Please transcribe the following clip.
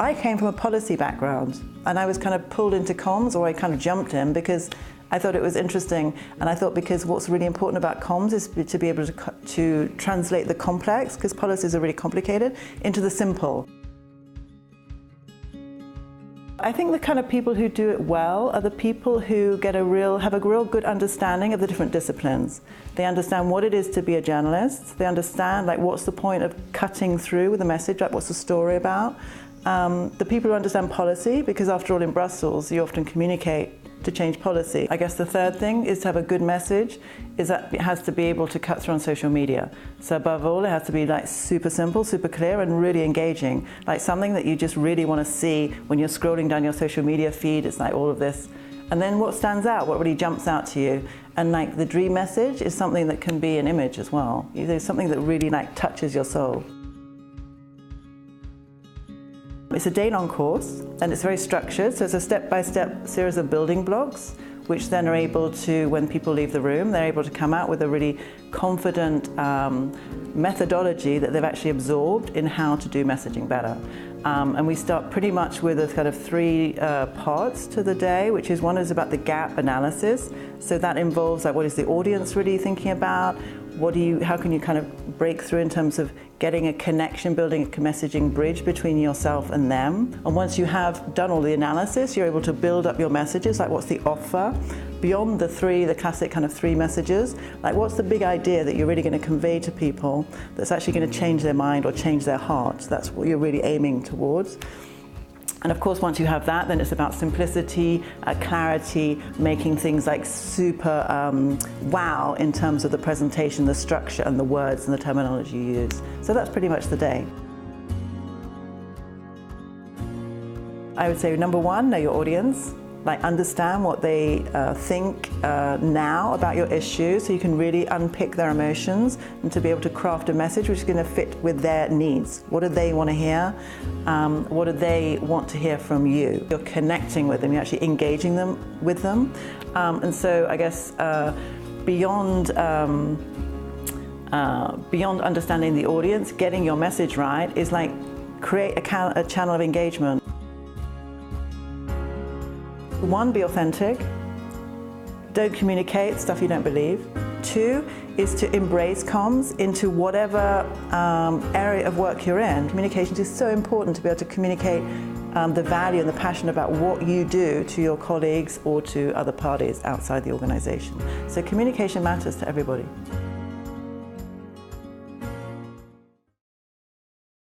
I came from a policy background, and I was kind of pulled into comms, or I kind of jumped in because I thought it was interesting, and I thought because what's really important about comms is to be able to translate the complex, because policies are really complicated, into the simple. I think the kind of people who do it well are the people who have a real good understanding of the different disciplines. They understand what it is to be a journalist. They understand what's the point of cutting through with a message, what's the story about. The people who understand policy, because after all in Brussels you often communicate to change policy. I guess the third thing is to have a good message, is that it has to be able to cut through on social media. So above all, it has to be super simple, super clear, and really engaging. Something that you just really want to see when you're scrolling down your social media feed. It's all of this. And then what stands out, what really jumps out to you. And the dream message is something that can be an image as well. There's something that really touches your soul. It's a day-long course, and it's very structured, so it's a step-by-step series of building blocks, which then are able to, when people leave the room, they're able to come out with a really confident methodology that they've actually absorbed in how to do messaging better. And we start pretty much with a kind of three parts to the day, which is one is about the gap analysis. So that involves what is the audience really thinking about? How can you kind of break through in terms of getting a connection, building a messaging bridge between yourself and them? And once you have done all the analysis, you're able to build up your messages, what's the offer? Beyond the classic kind of three messages, what's the big idea that you're really going to convey to people that's actually going to change their mind or change their hearts? That's what you're really aiming towards. And of course, once you have that, then it's about simplicity, clarity, making things super wow in terms of the presentation, the structure, and the words and the terminology you use. So that's pretty much the day. I would say number one, know your audience. Understand what they think now about your issue, so you can really unpick their emotions and to be able to craft a message which is going to fit with their needs. What do they want to hear? What do they want to hear from you? You're connecting with them, you're actually engaging with them. And so I guess beyond understanding the audience, getting your message right is create a channel of engagement. One, be authentic. Don't communicate stuff you don't believe. Two is to embrace comms into whatever area of work you're in. Communication is so important to be able to communicate the value and the passion about what you do to your colleagues or to other parties outside the organization. So communication matters to everybody.